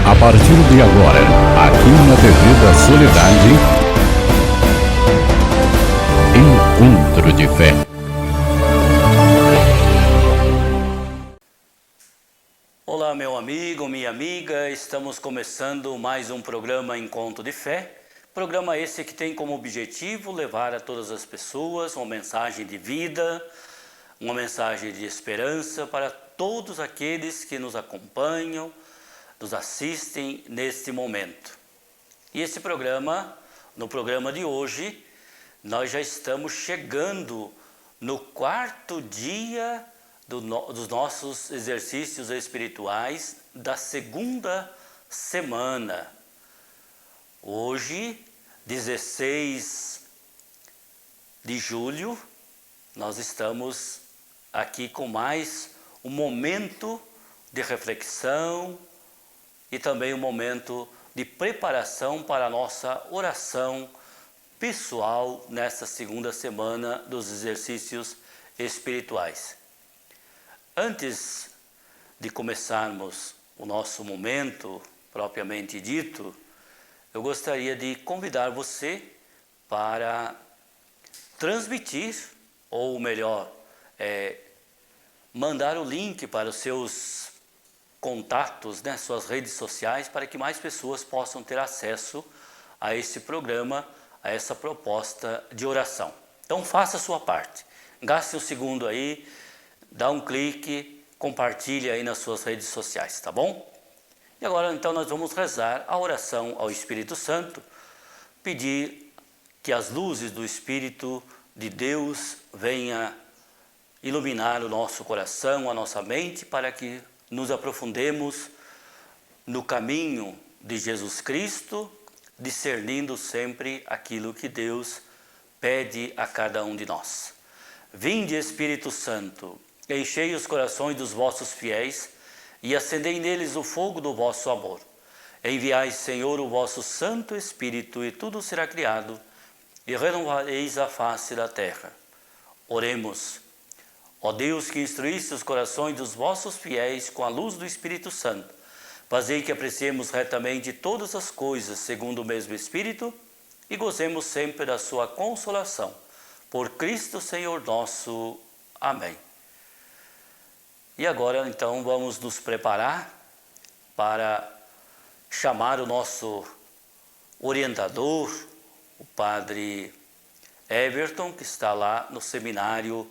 A partir de agora, aqui na TV da Soledade, Encontro de Fé. Olá, meu amigo, minha amiga, estamos começando mais um programa Encontro de Fé. Programa esse que tem como objetivo levar a todas as pessoas uma mensagem de vida, uma mensagem de esperança para todos aqueles que nos acompanham, nos assistem neste momento. E esse programa, no programa de hoje, nós já estamos chegando no quarto dia dos nossos exercícios espirituais da segunda semana. Hoje, 16 de julho, nós estamos aqui com mais um momento de reflexão e também um momento de preparação para a nossa oração pessoal nesta segunda semana dos exercícios espirituais. Antes de começarmos o nosso momento propriamente dito, eu gostaria de convidar você para transmitir, ou melhor, mandar o link para os seus contatos, suas redes sociais, para que mais pessoas possam ter acesso a esse programa, a essa proposta de oração. Então faça a sua parte, gaste um segundo aí, dá um clique, compartilhe aí nas suas redes sociais, tá bom? E agora então nós vamos rezar a oração ao Espírito Santo, pedir que as luzes do Espírito de Deus venham iluminar o nosso coração, a nossa mente, para que nos aprofundemos no caminho de Jesus Cristo, discernindo sempre aquilo que Deus pede a cada um de nós. Vinde, Espírito Santo, enchei os corações dos vossos fiéis e acendei neles o fogo do vosso amor. Enviai, Senhor, o vosso Santo Espírito, e tudo será criado, e renovareis a face da terra. Oremos. Ó Deus, que instruísse os corações dos vossos fiéis com a luz do Espírito Santo, fazei que apreciemos retamente todas as coisas segundo o mesmo Espírito e gozemos sempre da sua consolação. Por Cristo Senhor nosso. Amém. E agora, então, vamos nos preparar para chamar o nosso orientador, o Padre Everton, que está lá no seminário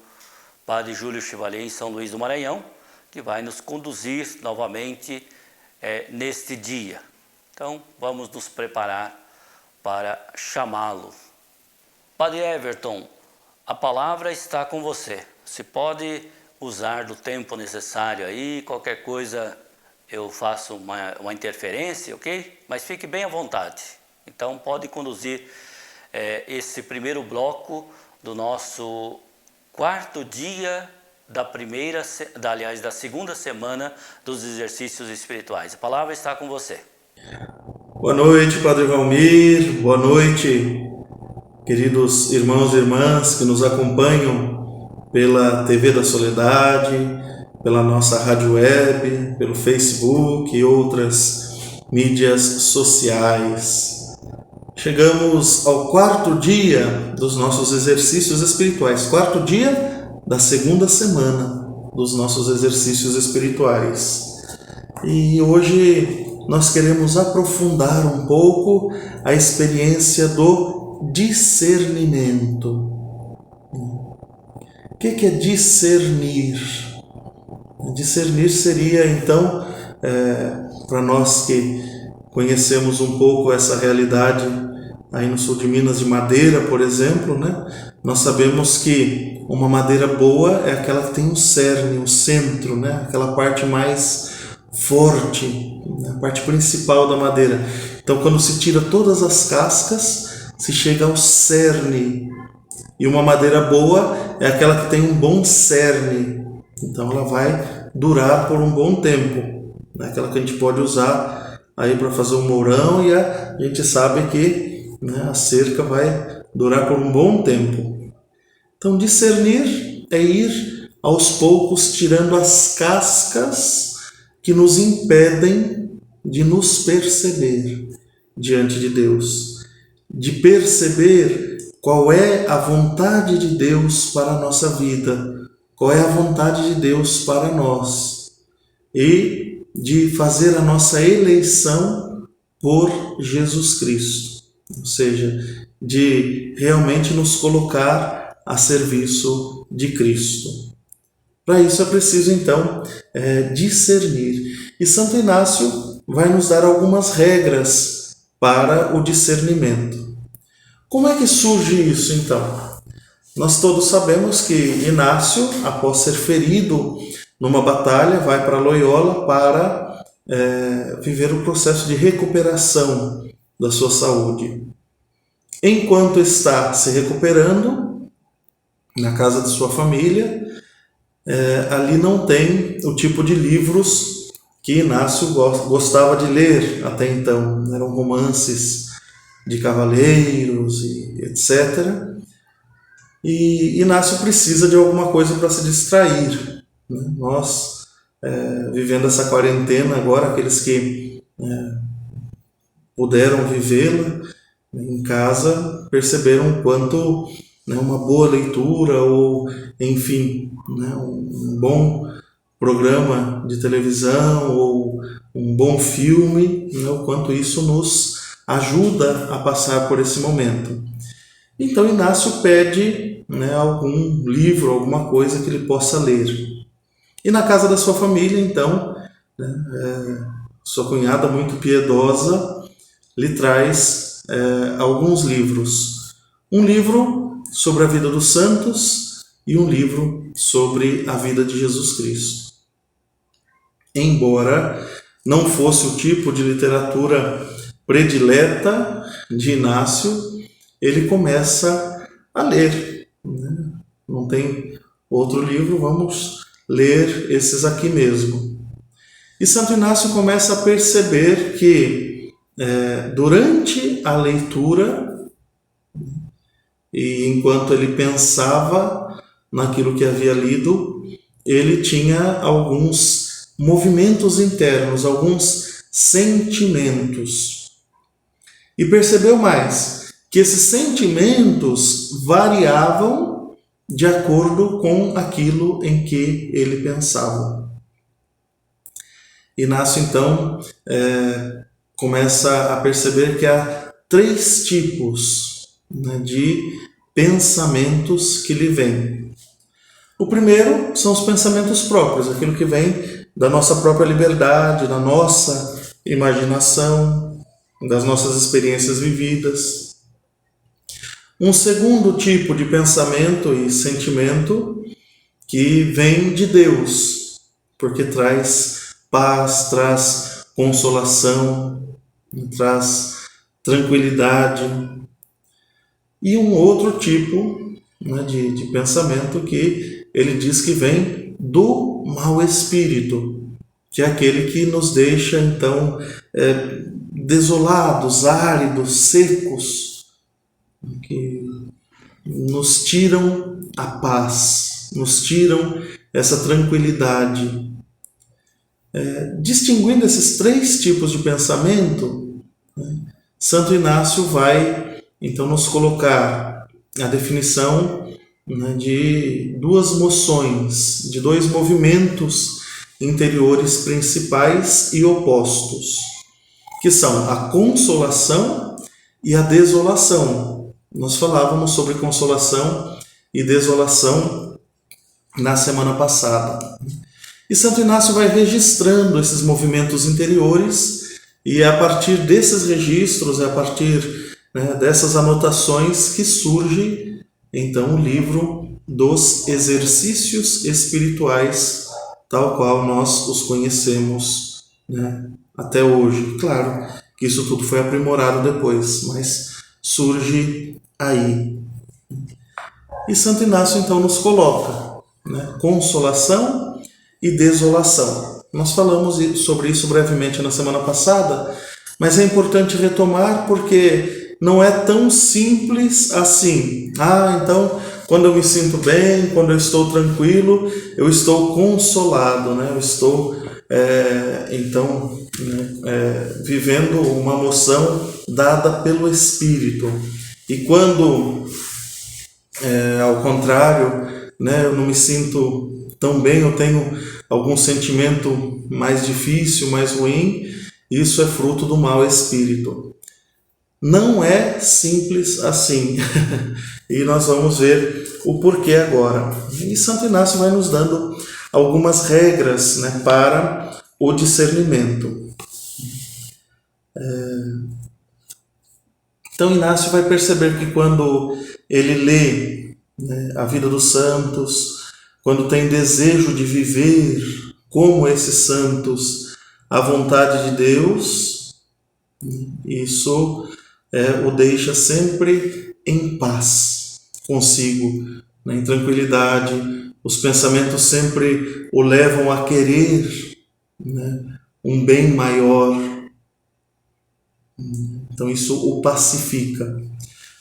Padre Júlio Chevalier, em São Luís do Maranhão, que vai nos conduzir novamente neste dia. Então, vamos nos preparar para chamá-lo. Padre Everton, a palavra está com você. Você pode usar do tempo necessário aí, qualquer coisa eu faço uma interferência, ok? Mas fique bem à vontade. Então, pode conduzir esse primeiro bloco do nosso quarto dia da segunda semana dos exercícios espirituais. A palavra está com você. Boa noite, Padre Valmir. Boa noite, queridos irmãos e irmãs que nos acompanham pela TV da Soledade, pela nossa rádio web, pelo Facebook e outras mídias sociais. Chegamos ao quarto dia dos nossos exercícios espirituais, quarto dia da segunda semana dos nossos exercícios espirituais. E hoje nós queremos aprofundar um pouco a experiência do discernimento. O que é discernir? Discernir seria, então, para nós que conhecemos um pouco essa realidade aí no sul de Minas, de madeira, por exemplo, nós sabemos que uma madeira boa é aquela que tem um cerne, um centro, aquela parte mais forte, a parte principal da madeira. Então, quando se tira todas as cascas, se chega ao cerne. E uma madeira boa é aquela que tem um bom cerne. Então, ela vai durar por um bom tempo. Aquela que a gente pode usar aí para fazer um mourão, e a gente sabe que a cerca vai durar por um bom tempo. Então, discernir é ir aos poucos tirando as cascas que nos impedem de nos perceber diante de Deus, de perceber qual é a vontade de Deus para a nossa vida, qual é a vontade de Deus para nós, e de fazer a nossa eleição por Jesus Cristo, ou seja, de realmente nos colocar a serviço de Cristo. Para isso é preciso, então, discernir. E Santo Inácio vai nos dar algumas regras para o discernimento. Como é que surge isso, então? Nós todos sabemos que Inácio, após ser ferido numa batalha, vai para Loyola para viver o processo de recuperação da sua saúde. Enquanto está se recuperando, na casa de sua família, ali não tem o tipo de livros que Inácio gostava de ler até então. Eram romances de cavaleiros e etc. E Inácio precisa de alguma coisa para se distrair. Nós, vivendo essa quarentena agora, aqueles que puderam vivê-la em casa, perceberam o quanto uma boa leitura ou, enfim, um bom programa de televisão ou um bom filme, o quanto isso nos ajuda a passar por esse momento. Então Inácio pede algum livro, alguma coisa que ele possa ler. E na casa da sua família, então, sua cunhada muito piedosa lhe traz alguns livros. Um livro sobre a vida dos santos e um livro sobre a vida de Jesus Cristo. Embora não fosse o tipo de literatura predileta de Inácio, ele começa a ler. Não tem outro livro, vamos ler esses aqui mesmo. E Santo Inácio começa a perceber que durante a leitura, e enquanto ele pensava naquilo que havia lido, ele tinha alguns movimentos internos, alguns sentimentos. E percebeu mais, que esses sentimentos variavam de acordo com aquilo em que ele pensava. Inácio, então, começa a perceber que há 3 tipos de pensamentos que lhe vêm. O primeiro são os pensamentos próprios, aquilo que vem da nossa própria liberdade, da nossa imaginação, das nossas experiências vividas. Um segundo tipo de pensamento e sentimento que vem de Deus, porque traz paz, traz consolação, traz tranquilidade. E um outro tipo de pensamento que ele diz que vem do mau espírito, que é aquele que nos deixa, então, desolados, áridos, secos, que nos tiram a paz, nos tiram essa tranquilidade. Distinguindo esses 3 tipos de pensamento, Santo Inácio vai então nos colocar a definição de 2 moções, de 2 movimentos interiores principais e opostos, que são a consolação e a desolação. Nós falávamos sobre consolação e desolação na semana passada. E Santo Inácio vai registrando esses movimentos interiores, e é a partir desses registros, é a partir dessas anotações que surge então o livro dos exercícios espirituais, tal qual nós os conhecemos até hoje. Claro que isso tudo foi aprimorado depois, mas surge aí. E Santo Inácio então nos coloca consolação e desolação. Nós falamos sobre isso brevemente na semana passada, mas é importante retomar porque não é tão simples assim. Então, quando eu me sinto bem, quando eu estou tranquilo, eu estou consolado, eu estou então, vivendo uma moção dada pelo Espírito. E quando, ao contrário, eu não me sinto tão bem, eu tenho algum sentimento mais difícil, mais ruim, isso é fruto do mau espírito. Não é simples assim. E nós vamos ver o porquê agora. E Santo Inácio vai nos dando algumas regras, para o discernimento. Então Inácio vai perceber que quando ele lê a vida dos santos, quando tem desejo de viver como esses santos a vontade de Deus, isso o deixa sempre em paz consigo, em tranquilidade. Os pensamentos sempre o levam a querer um bem maior. Então isso o pacifica.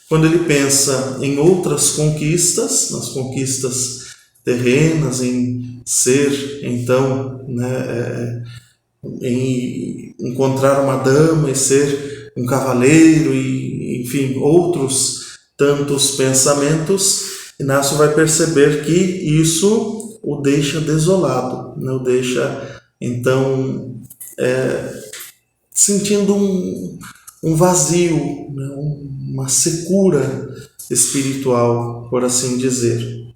Quando ele pensa em outras conquistas, nas conquistas terrenas, em ser, então, em encontrar uma dama e ser um cavaleiro, e, enfim, outros tantos pensamentos, Inácio vai perceber que isso o deixa desolado, o deixa, então, sentindo um vazio, uma secura espiritual, por assim dizer.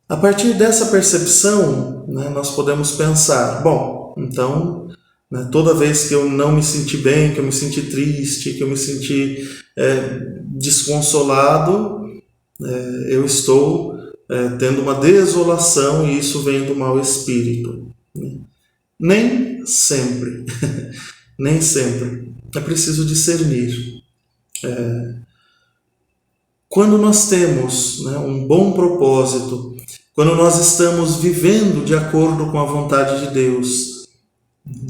A partir dessa percepção, nós podemos pensar, bom, então, toda vez que eu não me senti bem, que eu me senti triste, que eu me senti desconsolado, eu estou tendo uma desolação, e isso vem do mau espírito. Nem sempre, nem sempre. É preciso discernir. Quando nós temos um bom propósito, quando nós estamos vivendo de acordo com a vontade de Deus,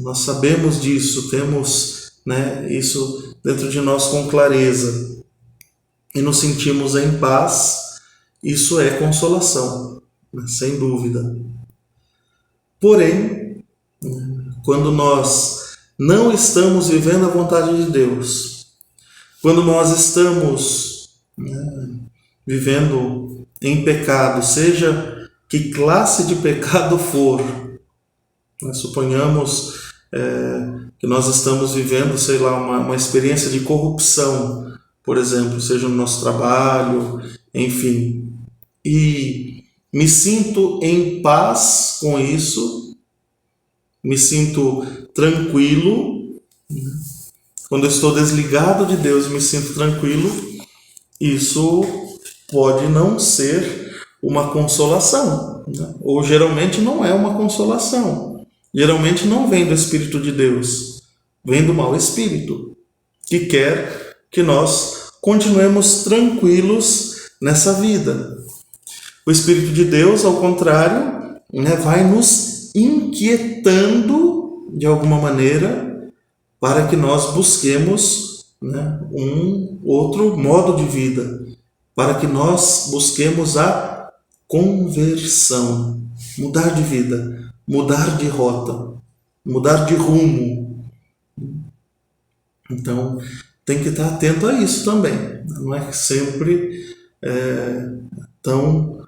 nós sabemos disso, temos isso dentro de nós com clareza, e nos sentimos em paz, isso é consolação, sem dúvida. Porém, quando nós não estamos vivendo a vontade de Deus, quando nós estamos vivendo em pecado, seja que classe de pecado for, suponhamos que nós estamos vivendo, sei lá, uma experiência de corrupção, por exemplo, seja no nosso trabalho, enfim, e me sinto em paz com isso, me sinto tranquilo, quando eu estou desligado de Deus e me sinto tranquilo, isso pode não ser uma consolação, ou geralmente não é uma consolação, geralmente não vem do Espírito de Deus, vem do mau espírito, que quer que nós continuemos tranquilos nessa vida. O Espírito de Deus, ao contrário, vai nos inquietando de alguma maneira para que nós busquemos um outro modo de vida, para que nós busquemos a conversão, mudar de vida, mudar de rota, mudar de rumo. Então, tem que estar atento a isso também. Não é sempre tão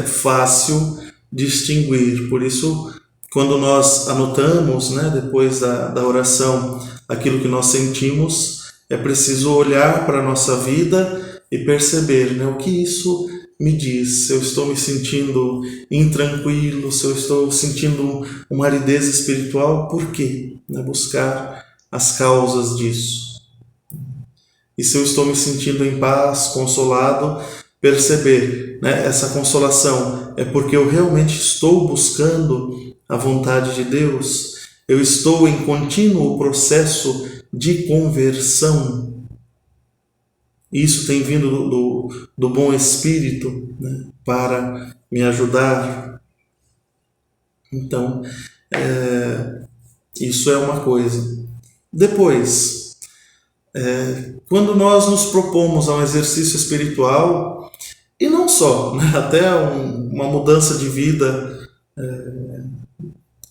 fácil distinguir. Por isso, quando nós anotamos, depois da oração, aquilo que nós sentimos, é preciso olhar para a nossa vida e perceber o que isso me diz. Se eu estou me sentindo intranquilo, se eu estou sentindo uma aridez espiritual, por quê? Buscar as causas disso. E se eu estou me sentindo em paz, consolado, perceber, essa consolação é porque eu realmente estou buscando a vontade de Deus, eu estou em contínuo processo de conversão. Isso tem vindo do bom Espírito para me ajudar. Então, isso é uma coisa. Depois, quando nós nos propomos a um exercício espiritual, e não só, até uma mudança de vida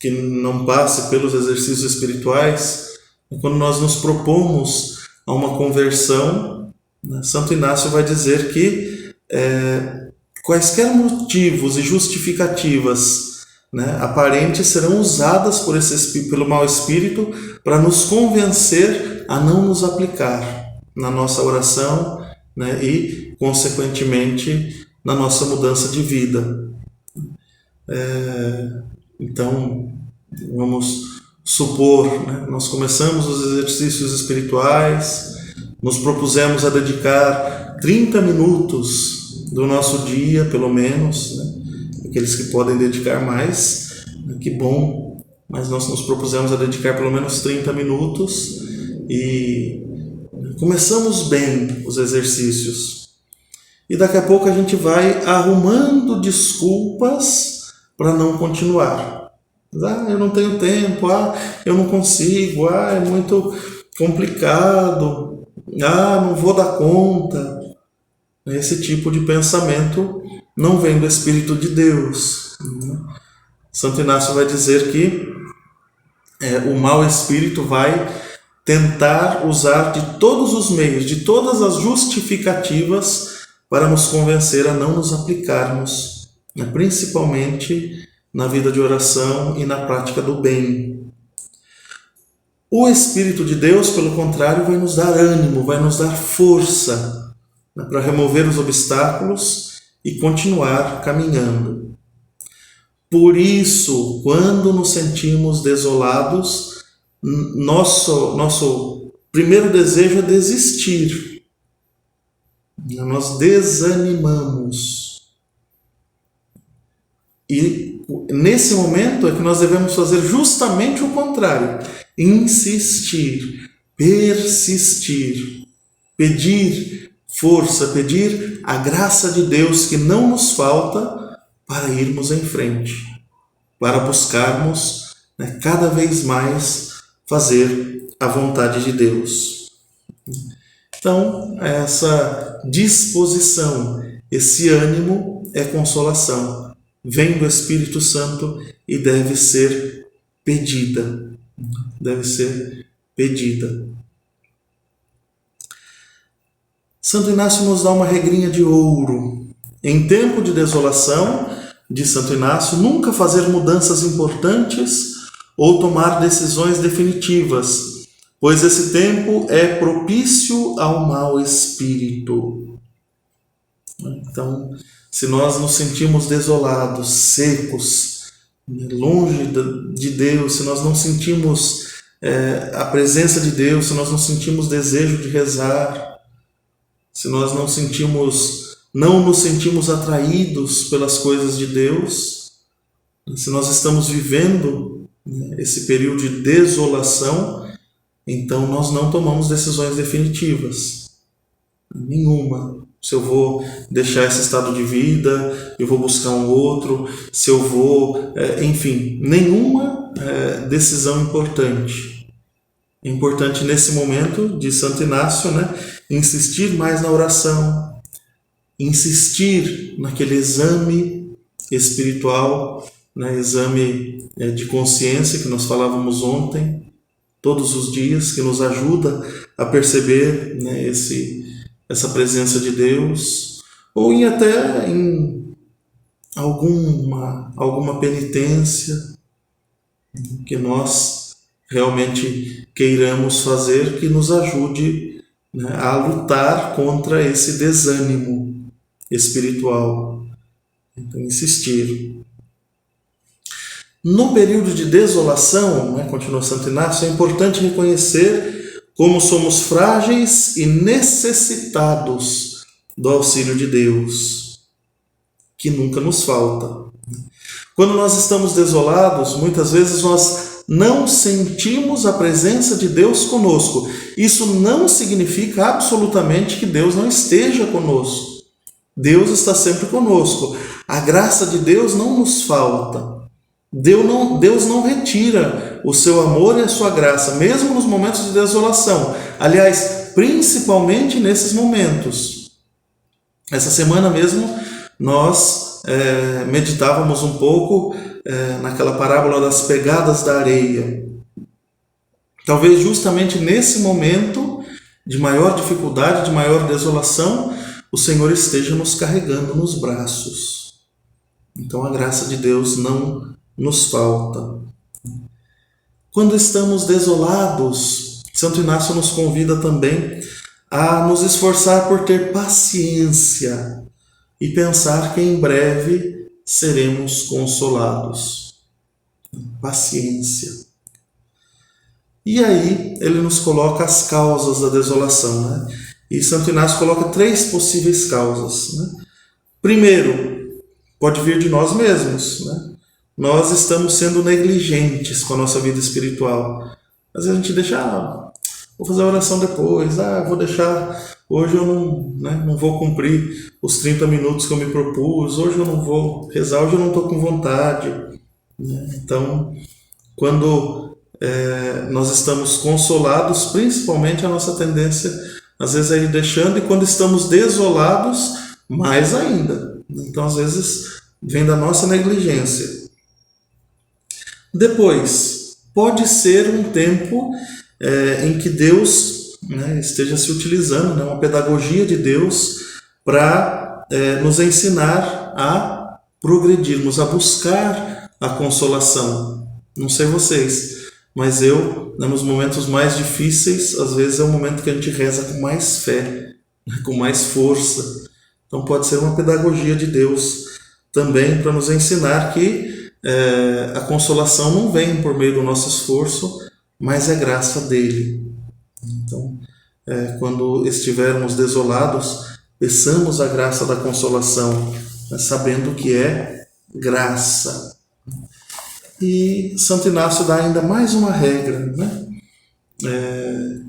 que não passe pelos exercícios espirituais, quando nós nos propomos a uma conversão, né, Santo Inácio vai dizer que quaisquer motivos e justificativas, né, aparentes serão usadas pelo mau espírito para nos convencer a não nos aplicar na nossa oração, né, e, consequentemente, na nossa mudança de vida. Então, vamos supor, né, nós começamos os exercícios espirituais, nos propusemos a dedicar 30 minutos do nosso dia, pelo menos, né, aqueles que podem dedicar mais, né, que bom, mas nós nos propusemos a dedicar pelo menos 30 minutos e começamos bem os exercícios. E daqui a pouco a gente vai arrumando desculpas para não continuar. Eu não tenho tempo, eu não consigo, é muito complicado, não vou dar conta. Esse tipo de pensamento não vem do Espírito de Deus. Santo Inácio vai dizer que o mau espírito vai tentar usar de todos os meios, de todas as justificativas para nos convencer a não nos aplicarmos, né, principalmente na vida de oração e na prática do bem. O Espírito de Deus, pelo contrário, vai nos dar ânimo, vai nos dar força, né, para remover os obstáculos e continuar caminhando. Por isso, quando nos sentimos desolados, nosso primeiro desejo é desistir. Nós desanimamos. E nesse momento é que nós devemos fazer justamente o contrário. Insistir, persistir, pedir força, pedir a graça de Deus que não nos falta para irmos em frente, para buscarmos, né, cada vez mais fazer a vontade de Deus. Então, essa disposição, esse ânimo é consolação. Vem do Espírito Santo e deve ser pedida. Deve ser pedida. Santo Inácio nos dá uma regrinha de ouro. Em tempo de desolação, diz Santo Inácio, nunca fazer mudanças importantes ou tomar decisões definitivas, pois esse tempo é propício ao mau espírito. Então, se nós nos sentimos desolados, secos, longe de Deus, se nós não sentimos a presença de Deus, se nós não sentimos desejo de rezar, se nós não nos sentimos atraídos pelas coisas de Deus, se nós estamos vivendo esse período de desolação, então nós não tomamos decisões definitivas. Nenhuma. Se eu vou deixar esse estado de vida, eu vou buscar um outro, se eu vou... enfim, nenhuma decisão importante. É importante nesse momento, diz Santo Inácio, né, insistir mais na oração, insistir naquele exame espiritual, né, exame de consciência que nós falávamos ontem, todos os dias, que nos ajuda a perceber, né, essa presença de Deus, ou até em alguma penitência que nós realmente queiramos fazer, que nos ajude, né, a lutar contra esse desânimo espiritual. Então, insistir. No período de desolação, né, continua Santo Inácio, é importante reconhecer como somos frágeis e necessitados do auxílio de Deus, que nunca nos falta. Quando nós estamos desolados, muitas vezes nós não sentimos a presença de Deus conosco. Isso não significa absolutamente que Deus não esteja conosco. Deus está sempre conosco. A graça de Deus não nos falta. Deus não retira o seu amor e a sua graça, mesmo nos momentos de desolação. Aliás, principalmente nesses momentos. Essa semana mesmo nós meditávamos um pouco naquela parábola das pegadas da areia. Talvez justamente nesse momento de maior dificuldade, de maior desolação, o Senhor esteja nos carregando nos braços. Então a graça de Deus não nos falta. Quando estamos desolados, Santo Inácio nos convida também a nos esforçar por ter paciência e pensar que em breve seremos consolados. Paciência. E aí ele nos coloca as causas da desolação, né? E Santo Inácio coloca 3 possíveis causas, né? Primeiro, pode vir de nós mesmos, né? Nós estamos sendo negligentes com a nossa vida espiritual. Às vezes a gente deixa, vou fazer a oração depois, vou deixar, hoje eu não vou cumprir os 30 minutos que eu me propus, hoje eu não vou rezar, hoje eu não estou com vontade, né? Então, quando nós estamos consolados, principalmente a nossa tendência às vezes é ir deixando, e quando estamos desolados, mais ainda. Então às vezes vem da nossa negligência. Depois, pode ser um tempo em que Deus, né, esteja se utilizando, né, uma pedagogia de Deus para nos ensinar a progredirmos, a buscar a consolação. Não sei vocês, mas eu, nos momentos mais difíceis, às vezes é o momento que a gente reza com mais fé, com mais força. Então pode ser uma pedagogia de Deus também para nos ensinar que a consolação não vem por meio do nosso esforço, mas é graça dele. Então, quando estivermos desolados, peçamos a graça da consolação, sabendo que é graça. E Santo Inácio dá ainda mais uma regra, né?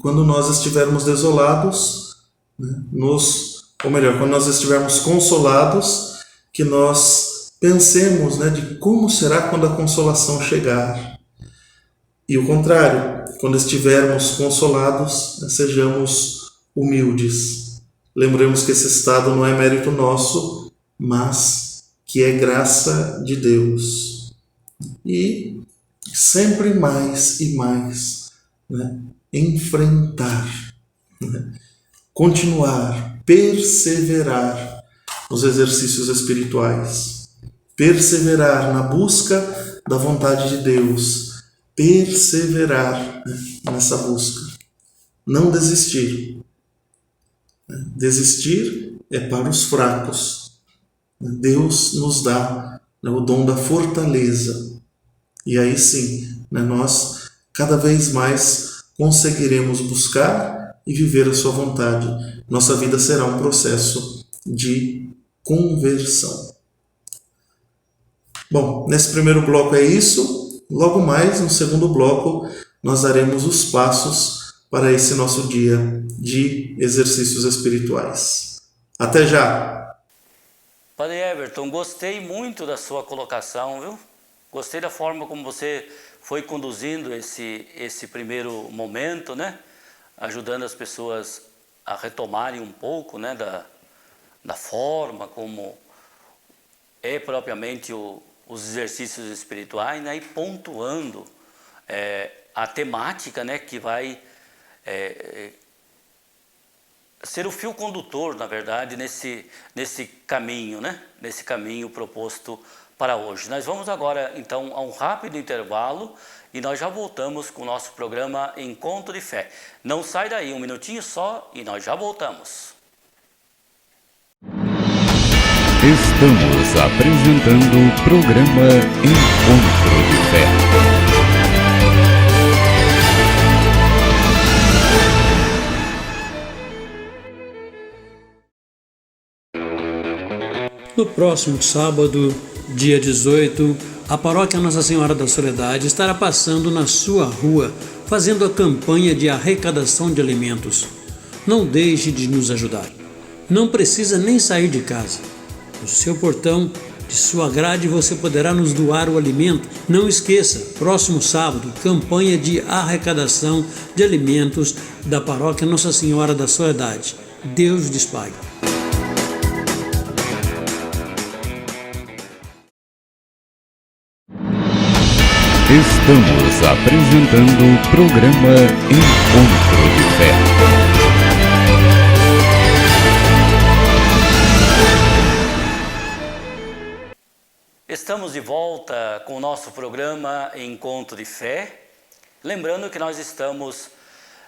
Quando nós estivermos desolados, né, quando nós estivermos consolados, que nós pensemos, né, de como será quando a consolação chegar. E o contrário, quando estivermos consolados, sejamos humildes. Lembremos que esse estado não é mérito nosso, mas que é graça de Deus. E sempre mais e mais, né, enfrentar, né, continuar, perseverar nos exercícios espirituais, perseverar na busca da vontade de Deus, perseverar, né, nessa busca, não desistir. Desistir é para os fracos. Deus nos dá, né, o dom da fortaleza. E aí sim, né, nós cada vez mais conseguiremos buscar e viver a sua vontade. Nossa vida será um processo de conversão. Bom, nesse primeiro bloco é isso. Logo mais, no segundo bloco, nós daremos os passos para esse nosso dia de exercícios espirituais. Até já! Padre Everton, gostei muito da sua colocação, viu? Gostei da forma como você foi conduzindo esse primeiro momento, né? Ajudando as pessoas a retomarem um pouco, né, da forma como é propriamente os exercícios espirituais, né? E pontuando a temática, né, que vai ser o fio condutor, na verdade, nesse caminho, né? Nesse caminho proposto para hoje. Nós vamos agora, então, a um rápido intervalo e nós já voltamos com o nosso programa Encontro de Fé. Não sai daí, um minutinho só e nós já voltamos. Estamos apresentando o programa Encontro de Fé. No próximo sábado, dia 18, a Paróquia Nossa Senhora da Soledade estará passando na sua rua, fazendo a campanha de arrecadação de alimentos. Não deixe de nos ajudar. Não precisa nem sair de casa. No seu portão, de sua grade, você poderá nos doar o alimento. Não esqueça, próximo sábado, campanha de arrecadação de alimentos da Paróquia Nossa Senhora da Soledade. Deus lhes pague. Estamos apresentando o programa Encontro de Fé. Estamos de volta com o nosso programa Encontro de Fé. Lembrando que nós estamos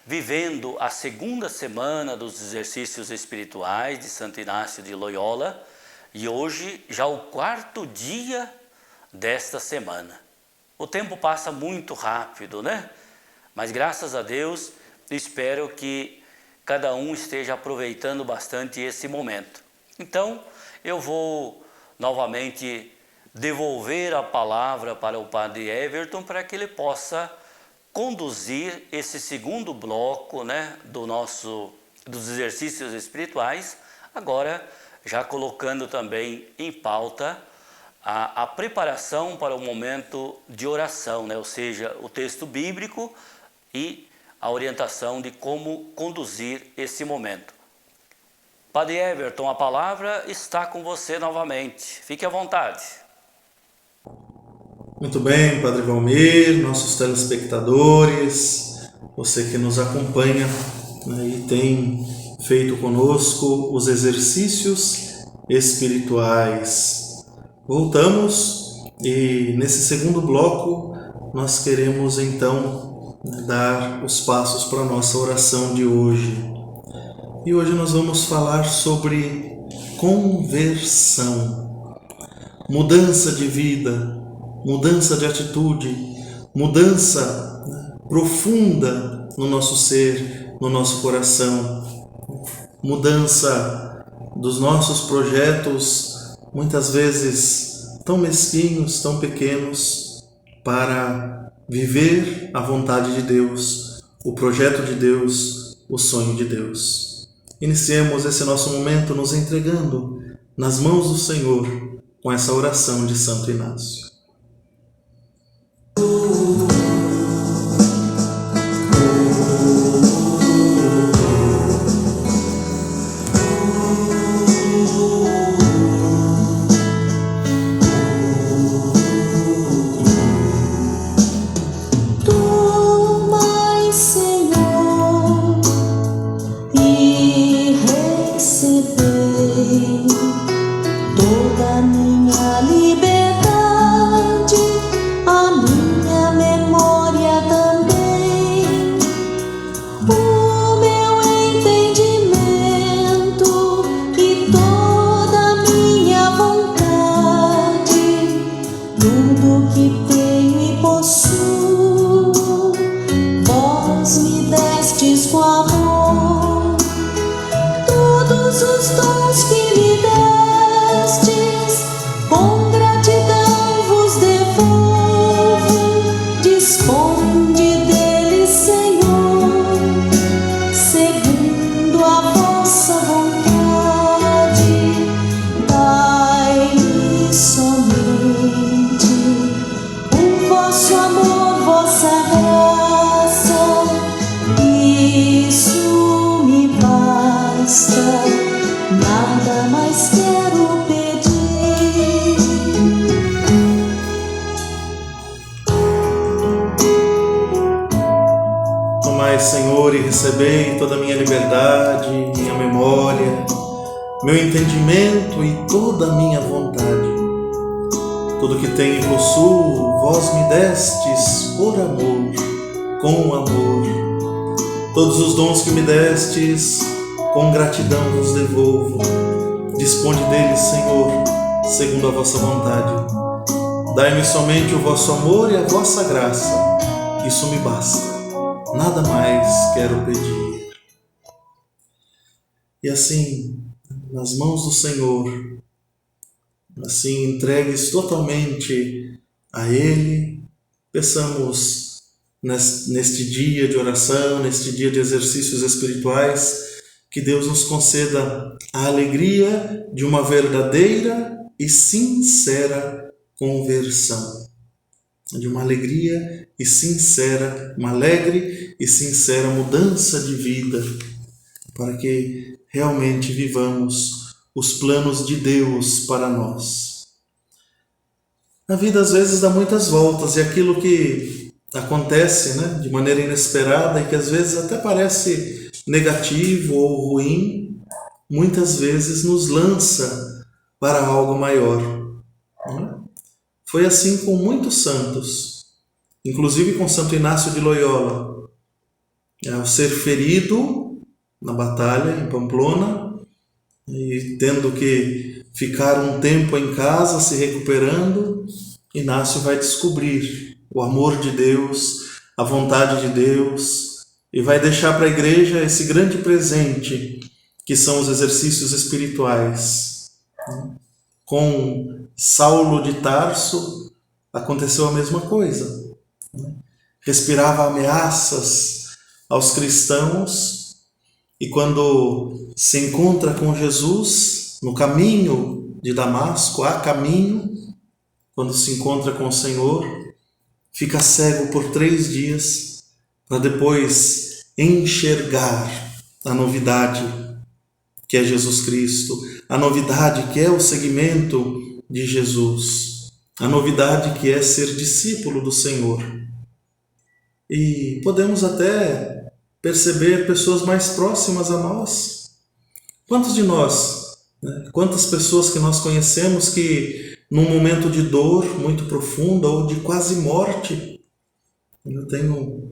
vivendo a segunda semana dos exercícios espirituais de Santo Inácio de Loyola e hoje já o quarto dia desta semana. O tempo passa muito rápido, né? Mas graças a Deus, espero que cada um esteja aproveitando bastante esse momento. Então, eu vou novamente devolver a palavra para o Padre Everton para que ele possa conduzir esse segundo bloco, né, dos exercícios espirituais, agora já colocando também em pauta a preparação para o momento de oração, né, ou seja, o texto bíblico e a orientação de como conduzir esse momento. Padre Everton, a palavra está com você novamente. Fique à vontade. Muito bem, Padre Valmir, nossos telespectadores, você que nos acompanha, né, e tem feito conosco os exercícios espirituais. Voltamos e nesse segundo bloco nós queremos então dar os passos para a nossa oração de hoje. E hoje nós vamos falar sobre conversão, mudança de vida, mudança de atitude, mudança profunda no nosso ser, no nosso coração, mudança dos nossos projetos, muitas vezes tão mesquinhos, tão pequenos, para viver a vontade de Deus, o projeto de Deus, o sonho de Deus. Iniciemos esse nosso momento nos entregando nas mãos do Senhor com essa oração de Santo Inácio. Senhor, e recebei toda a minha liberdade, minha memória, meu entendimento e toda a minha vontade. Tudo que tenho e possuo, vós me destes por amor, com amor. Todos os dons que me destes, com gratidão vos devolvo. Disponde deles, Senhor, segundo a vossa vontade. Dai-me somente o vosso amor e a vossa graça, isso me basta. Nada mais quero pedir. E assim, nas mãos do Senhor, assim entregues totalmente a Ele, peçamos neste dia de oração, neste dia de exercícios espirituais, que Deus nos conceda a alegria de uma verdadeira e sincera conversão. De uma alegria e sincera, uma alegre e sincera mudança de vida, para que realmente vivamos os planos de Deus para nós. A vida às vezes dá muitas voltas e aquilo que acontece, né, de maneira inesperada e que às vezes até parece negativo ou ruim, muitas vezes nos lança para algo maior. Né? Foi assim com muitos santos, inclusive com Santo Inácio de Loyola. Ao ser ferido na batalha em Pamplona e tendo que ficar um tempo em casa se recuperando, Inácio vai descobrir o amor de Deus, a vontade de Deus, e vai deixar para a igreja esse grande presente que são os exercícios espirituais. Com Saulo de Tarso aconteceu a mesma coisa. Respirava ameaças aos cristãos e quando se encontra com Jesus no caminho de Damasco, a caminho, quando se encontra com o Senhor, fica cego por 3 dias para depois enxergar a novidade que é Jesus Cristo, a novidade que é o seguimento de Jesus, a novidade que é ser discípulo do Senhor. E podemos até perceber pessoas mais próximas a nós. Quantos de nós, né? Quantas pessoas que nós conhecemos que num momento de dor muito profunda ou de quase morte, eu tenho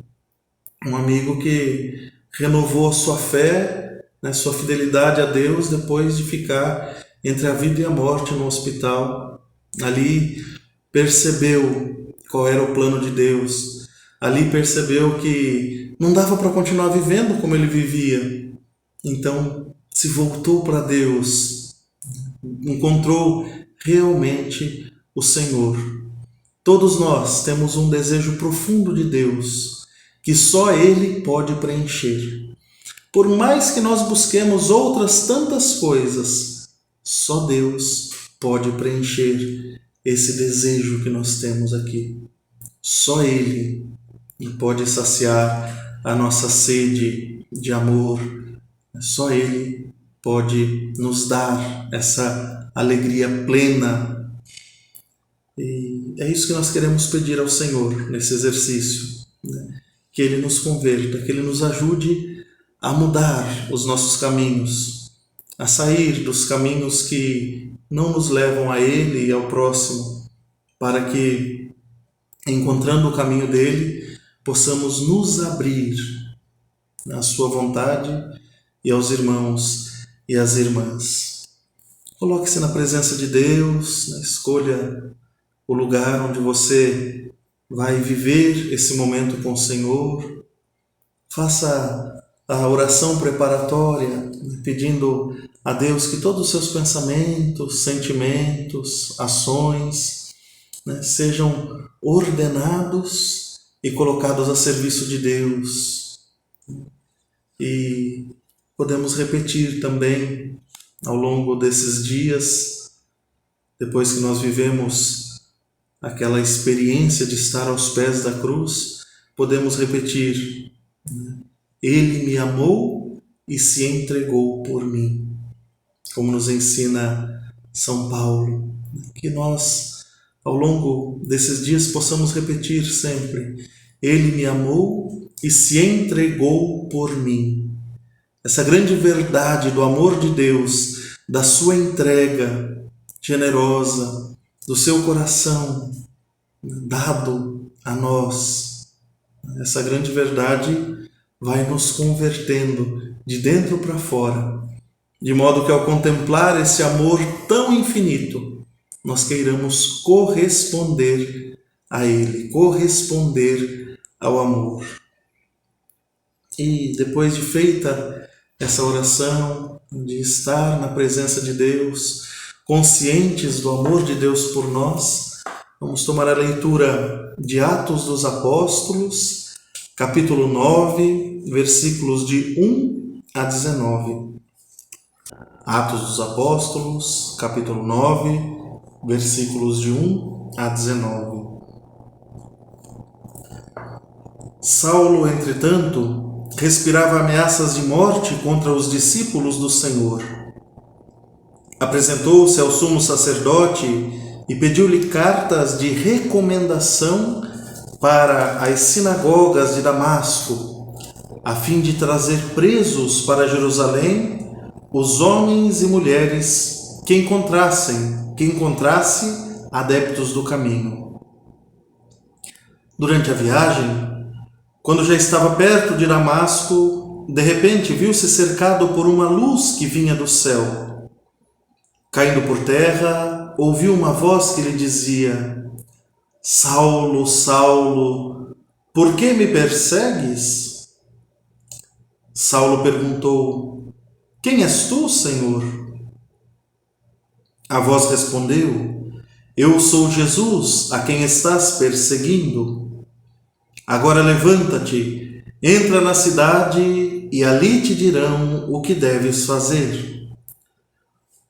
um amigo que renovou a sua fé, né, sua fidelidade a Deus depois de ficar entre a vida e a morte no hospital. Ali percebeu qual era o plano de Deus. Ali percebeu que não dava para continuar vivendo como ele vivia. Então se voltou para Deus, encontrou realmente o Senhor. Todos nós temos um desejo profundo de Deus, que só Ele pode preencher. Por mais que nós busquemos outras tantas coisas, só Deus pode preencher esse desejo que nós temos aqui. Só Ele pode saciar a nossa sede de amor. Só Ele pode nos dar essa alegria plena. E é isso que nós queremos pedir ao Senhor nesse exercício, né? Que Ele nos converta, que Ele nos ajude a mudar os nossos caminhos, a sair dos caminhos que não nos levam a Ele e ao próximo, para que, encontrando o caminho dEle, possamos nos abrir à sua vontade e aos irmãos e às irmãs. Coloque-se na presença de Deus, escolha o lugar onde você vai viver esse momento com o Senhor. Faça a oração preparatória, pedindo a Deus que todos os seus pensamentos, sentimentos, ações, sejam ordenados e colocados a serviço de Deus. E podemos repetir também ao longo desses dias, depois que nós vivemos aquela experiência de estar aos pés da cruz, podemos repetir: Ele me amou e se entregou por mim. Como nos ensina São Paulo, que nós, ao longo desses dias, possamos repetir sempre: Ele me amou e se entregou por mim. Essa grande verdade do amor de Deus, da sua entrega generosa, do seu coração dado a nós, essa grande verdade vai nos convertendo de dentro para fora, de modo que ao contemplar esse amor tão infinito, nós queiramos corresponder a Ele, corresponder ao amor. E depois de feita essa oração, de estar na presença de Deus, conscientes do amor de Deus por nós, vamos tomar a leitura de Atos dos Apóstolos, capítulo 9, versículos de 1 a 19. Atos dos Apóstolos, capítulo 9, versículos de 1 a 19. Saulo, entretanto, respirava ameaças de morte contra os discípulos do Senhor. Apresentou-se ao sumo sacerdote e pediu-lhe cartas de recomendação para as sinagogas de Damasco, a fim de trazer presos para Jerusalém os homens e mulheres que encontrasse adeptos do caminho. Durante a viagem, quando já estava perto de Damasco, de repente viu-se cercado por uma luz que vinha do céu. Caindo por terra, ouviu uma voz que lhe dizia: Saulo, Saulo, por que me persegues? Saulo perguntou: Quem és tu, Senhor? A voz respondeu: Eu sou Jesus, a quem estás perseguindo. Agora levanta-te, entra na cidade e ali te dirão o que deves fazer.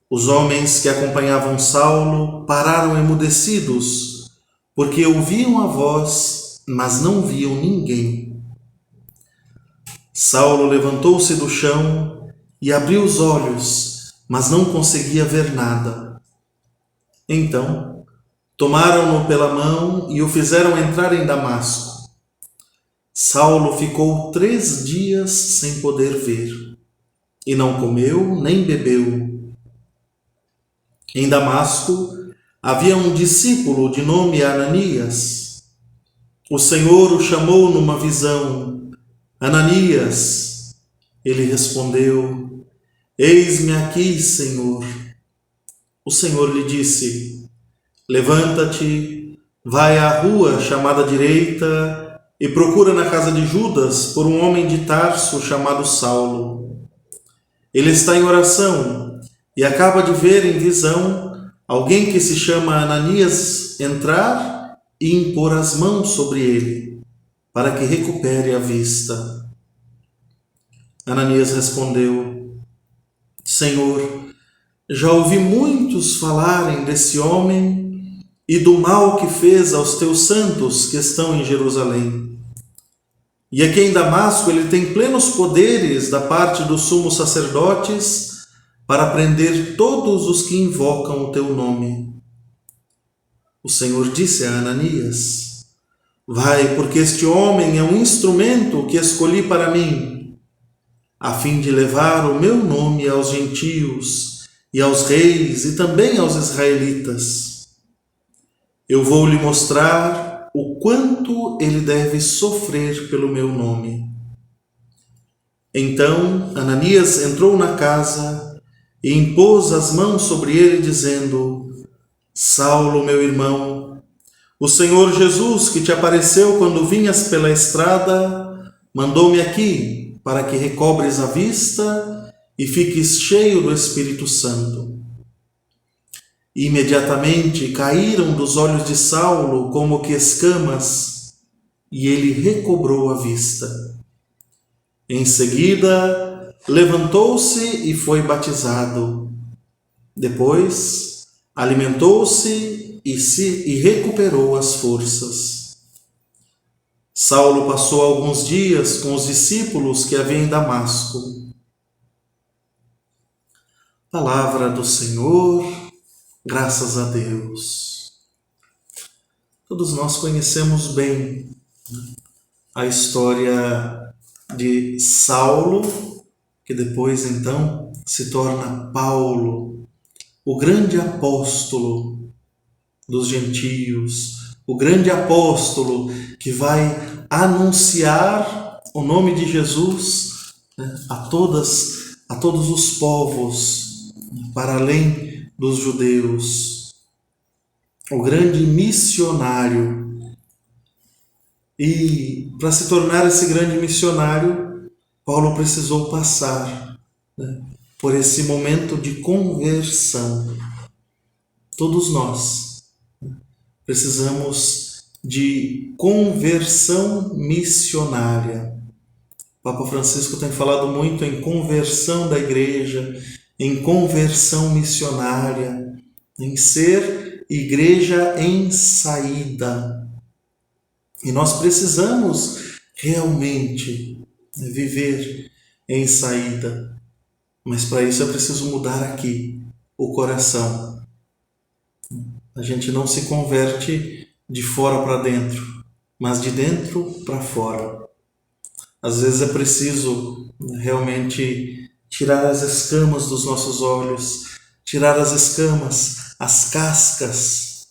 Os homens que acompanhavam Saulo pararam emudecidos, porque ouviam a voz, mas não viam ninguém. Saulo levantou-se do chão e abriu os olhos, mas não conseguia ver nada. Então, tomaram-no pela mão e o fizeram entrar em Damasco. Saulo ficou 3 dias sem poder ver, e não comeu nem bebeu. Em Damasco havia um discípulo de nome Ananias. O Senhor o chamou numa visão: Ananias. Ele respondeu: Eis-me aqui, Senhor. O Senhor lhe disse: Levanta-te, vai à rua chamada Direita e procura na casa de Judas por um homem de Tarso chamado Saulo. Ele está em oração e acaba de ver em visão alguém que se chama Ananias entrar e impor as mãos sobre ele, para que recupere a vista. Ananias respondeu: Senhor, já ouvi muitos falarem desse homem e do mal que fez aos teus santos que estão em Jerusalém. E aqui em Damasco ele tem plenos poderes da parte dos sumos sacerdotes para prender todos os que invocam o teu nome. O Senhor disse a Ananias: Vai, porque este homem é um instrumento que escolhi para mim, a fim de levar o meu nome aos gentios e aos reis e também aos israelitas. Eu vou lhe mostrar o quanto ele deve sofrer pelo meu nome. Então Ananias entrou na casa e impôs as mãos sobre ele, dizendo: Saulo, meu irmão, o Senhor Jesus, que te apareceu quando vinhas pela estrada, mandou-me aqui para que recobres a vista e fiques cheio do Espírito Santo. Imediatamente caíram dos olhos de Saulo como que escamas, e ele recobrou a vista. Em seguida, levantou-se e foi batizado. Depois, alimentou-se e recuperou as forças. Saulo passou alguns dias com os discípulos que havia em Damasco. Palavra do Senhor, graças a Deus. Todos nós conhecemos bem a história de Saulo, que depois então se torna Paulo, o grande apóstolo dos gentios, o grande apóstolo que vai anunciar o nome de Jesus, a todos os povos, para além dos judeus, o grande missionário. E para se tornar esse grande missionário, Paulo precisou passar por esse momento de conversão. Todos nós precisamos de conversão missionária. O Papa Francisco tem falado muito em conversão da igreja, em conversão missionária, em ser igreja em saída. E nós precisamos realmente viver em saída. Mas para isso é preciso mudar aqui o coração. A gente não se converte de fora para dentro. mas de dentro para fora. Às vezes é preciso realmente tirar as escamas dos nossos olhos, tirar as escamas, as cascas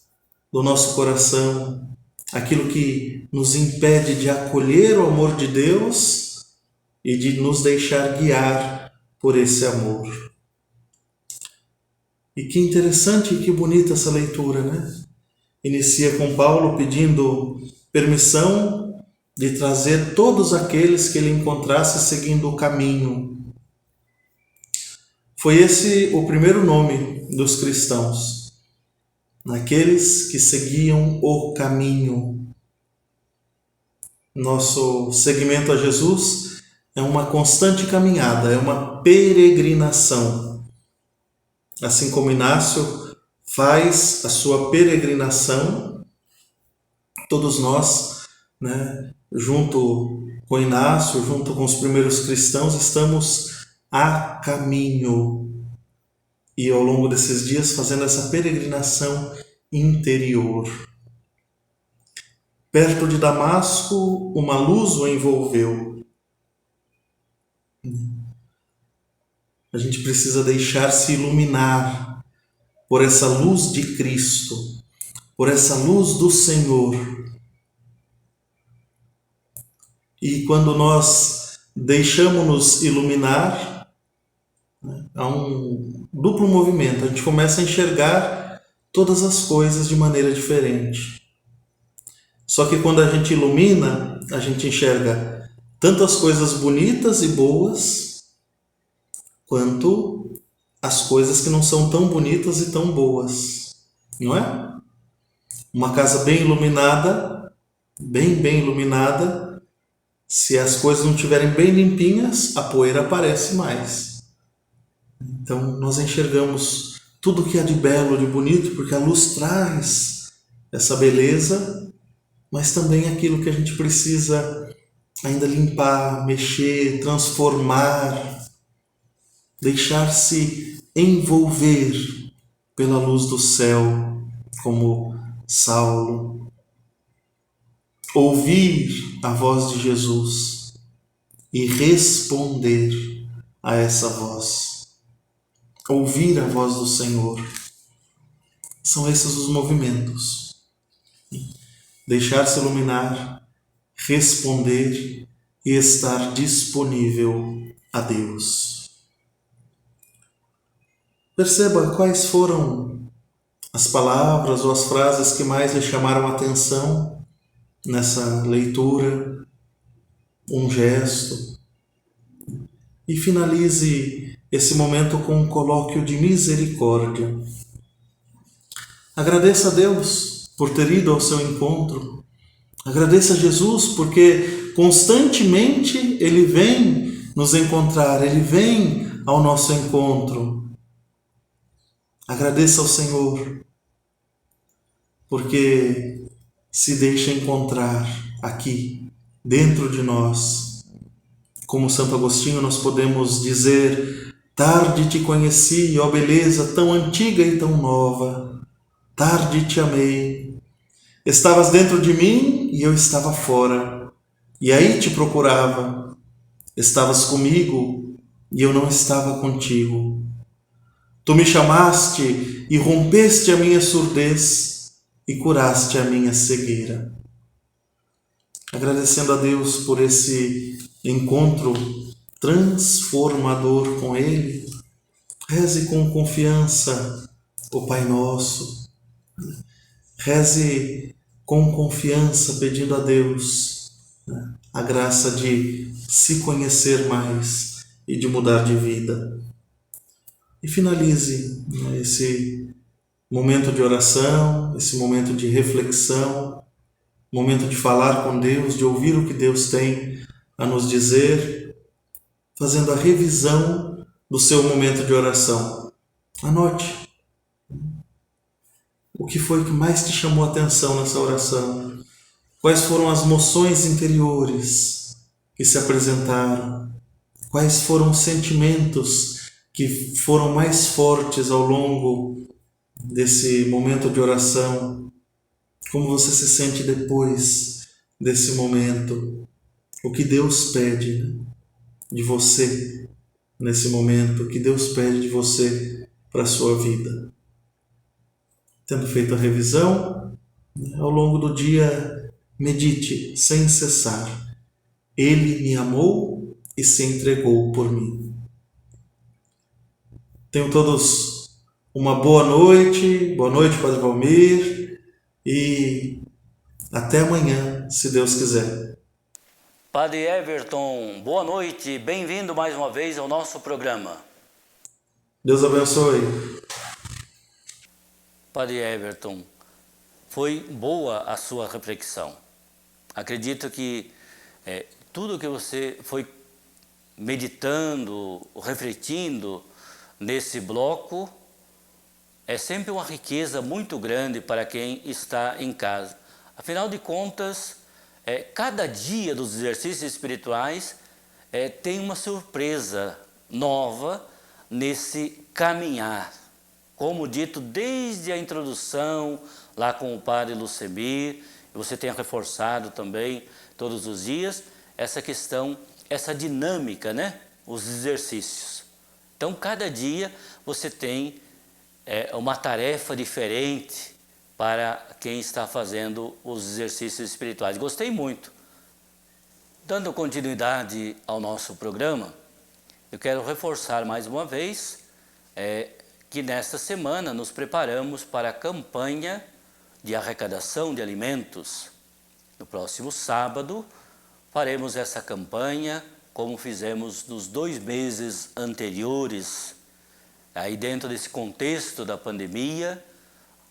do nosso coração, aquilo que nos impede de acolher o amor de Deus e de nos deixar guiar por esse amor. E que interessante e que bonita essa leitura, né? Inicia com Paulo pedindo permissão de trazer todos aqueles que ele encontrasse seguindo o caminho. Foi esse o primeiro nome dos cristãos, naqueles que seguiam o caminho. Nosso seguimento a Jesus é uma constante caminhada, é uma peregrinação. Assim como Inácio faz a sua peregrinação, todos nós, né, junto com Inácio, junto com os primeiros cristãos, estamos a caminho. E ao longo desses dias fazendo essa peregrinação interior. Perto de Damasco, uma luz o envolveu. A gente precisa deixar-se iluminar por essa luz de Cristo, por essa luz do Senhor. E quando nós deixamos-nos iluminar, há um duplo movimento. A gente começa a enxergar todas as coisas de maneira diferente. Só que quando a gente ilumina, a gente enxerga tanto as coisas bonitas e boas, quanto as coisas que não são tão bonitas e tão boas. Não é? Uma casa bem iluminada, bem iluminada, se as coisas não estiverem bem limpinhas, a poeira aparece mais. Então nós enxergamos tudo que há de belo, de bonito, porque a luz traz essa beleza, mas também aquilo que a gente precisa ainda limpar, mexer, transformar, deixar-se envolver pela luz do céu, como Saulo. Ouvir a voz de Jesus e responder a essa voz. Ouvir a voz do Senhor. São esses os movimentos. Deixar-se iluminar, responder e estar disponível a Deus. Perceba quais foram as palavras ou as frases que mais lhe chamaram a atenção nessa leitura, um gesto. E finalize esse momento com um colóquio de misericórdia. Agradeça a Deus por ter ido ao seu encontro. Agradeça a Jesus porque constantemente Ele vem nos encontrar, Ele vem ao nosso encontro. Agradeça ao Senhor porque se deixa encontrar aqui, dentro de nós. Como Santo Agostinho, nós podemos dizer: tarde te conheci, ó beleza tão antiga e tão nova. Tarde te amei. Estavas dentro de mim e eu estava fora. E aí te procurava. Estavas comigo e eu não estava contigo. Tu me chamaste e rompeste a minha surdez e curaste a minha cegueira. Agradecendo a Deus por esse encontro transformador com Ele, reze com confiança o Pai Nosso. Reze com confiança, pedindo a Deus a graça de se conhecer mais e de mudar de vida. E finalize esse momento de oração, esse momento de reflexão, momento de falar com Deus, de ouvir o que Deus tem a nos dizer, fazendo a revisão do seu momento de oração. Anote. O que foi que mais te chamou a atenção nessa oração? Quais foram as moções interiores que se apresentaram? Quais foram os sentimentos que foram mais fortes ao longo desse momento de oração? Como você se sente depois desse momento, o que Deus pede, né, de você nesse momento, o que Deus pede de você para a sua vida. Tendo feito a revisão, ao longo do dia, medite sem cessar. Ele me amou e se entregou por mim. Tenham todos uma boa noite, Padre Valmir, e até amanhã, se Deus quiser. Padre Everton, boa noite, bem-vindo mais uma vez ao nosso programa. Deus abençoe. Padre Everton, foi boa a sua reflexão. Acredito que tudo que você foi meditando, refletindo nesse bloco é sempre uma riqueza muito grande para quem está em casa. Afinal de contas, cada dia dos exercícios espirituais tem uma surpresa nova nesse caminhar. Como dito desde a introdução, lá com o Padre Lucemir, você tem reforçado também todos os dias essa questão, essa dinâmica, né? Os exercícios. Então, cada dia você tem uma tarefa diferente para quem está fazendo os exercícios espirituais. Gostei muito. Dando continuidade ao nosso programa, eu quero reforçar mais uma vez que nesta semana nos preparamos para a campanha de arrecadação de alimentos. No próximo sábado, faremos essa campanha como fizemos nos 2 meses anteriores. Aí dentro desse contexto da pandemia,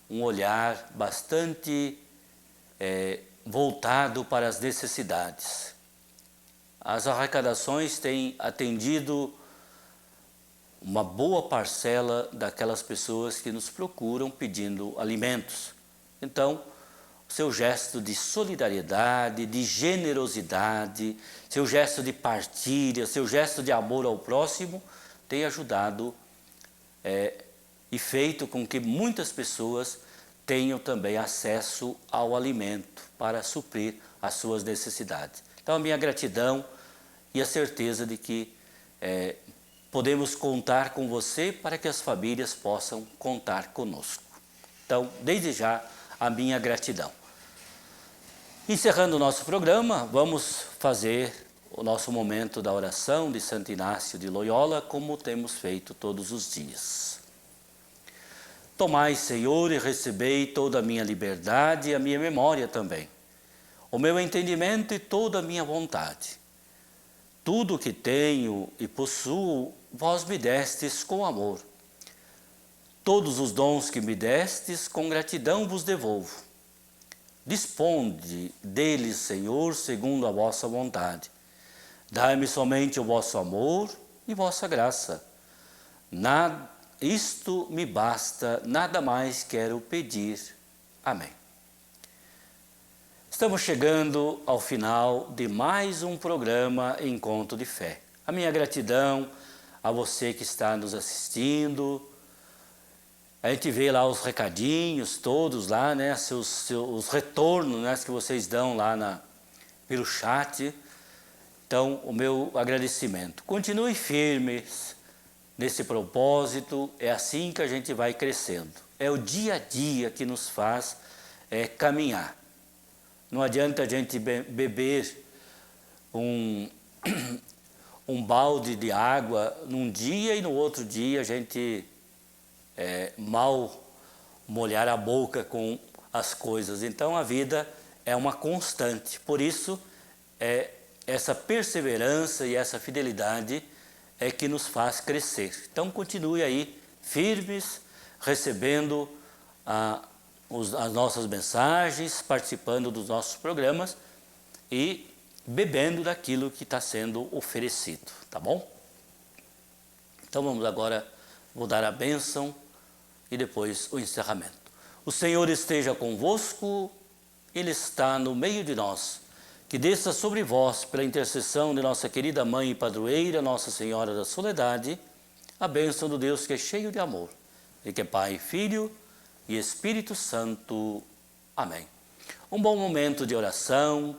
um olhar bastante voltado para as necessidades. As arrecadações têm atendido uma boa parcela daquelas pessoas que nos procuram pedindo alimentos. Então, seu gesto de solidariedade, de generosidade, seu gesto de partilha, seu gesto de amor ao próximo tem ajudado e feito com que muitas pessoas tenham também acesso ao alimento para suprir as suas necessidades. Então, a minha gratidão e a certeza de que podemos contar com você para que as famílias possam contar conosco. Então, desde já, a minha gratidão. Encerrando o nosso programa, vamos fazer o nosso momento da oração de Santo Inácio de Loyola, como temos feito todos os dias. Tomai, Senhor, e recebei toda a minha liberdade e a minha memória também, o meu entendimento e toda a minha vontade. Tudo o que tenho e possuo, vós me destes com amor. Todos os dons que me destes, com gratidão vos devolvo. Disponde deles, Senhor, segundo a vossa vontade. Dai-me somente o vosso amor e vossa graça. Isto me basta, nada mais quero pedir. Amém. Estamos chegando ao final de mais um programa Encontro de Fé. A minha gratidão a você que está nos assistindo. A gente vê lá os recadinhos todos lá, né, os retornos, né, que vocês dão lá pelo chat. Então, o meu agradecimento. Continue firmes nesse propósito, é assim que a gente vai crescendo. É o dia a dia que nos faz caminhar. Não adianta a gente beber um balde de água num dia e no outro dia a gente mal molhar a boca com as coisas. Então a vida é uma constante. Por isso, essa perseverança e essa fidelidade é que nos faz crescer. Então continue aí firmes, recebendo as nossas mensagens, participando dos nossos programas e bebendo daquilo que está sendo oferecido, tá bom? Então vamos agora, vou dar a bênção e depois o encerramento. O Senhor esteja convosco, Ele está no meio de nós. Que desça sobre vós, pela intercessão de nossa querida Mãe e Padroeira, Nossa Senhora da Soledade, a bênção do Deus que é cheio de amor, e que é Pai, Filho e Espírito Santo. Amém. Um bom momento de oração,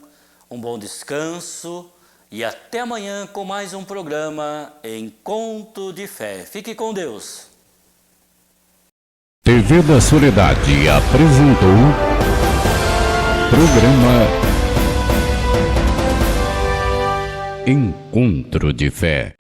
um bom descanso e até amanhã com mais um programa Encontro de Fé. Fique com Deus. TV da Soledade apresentou programa Encontro de Fé.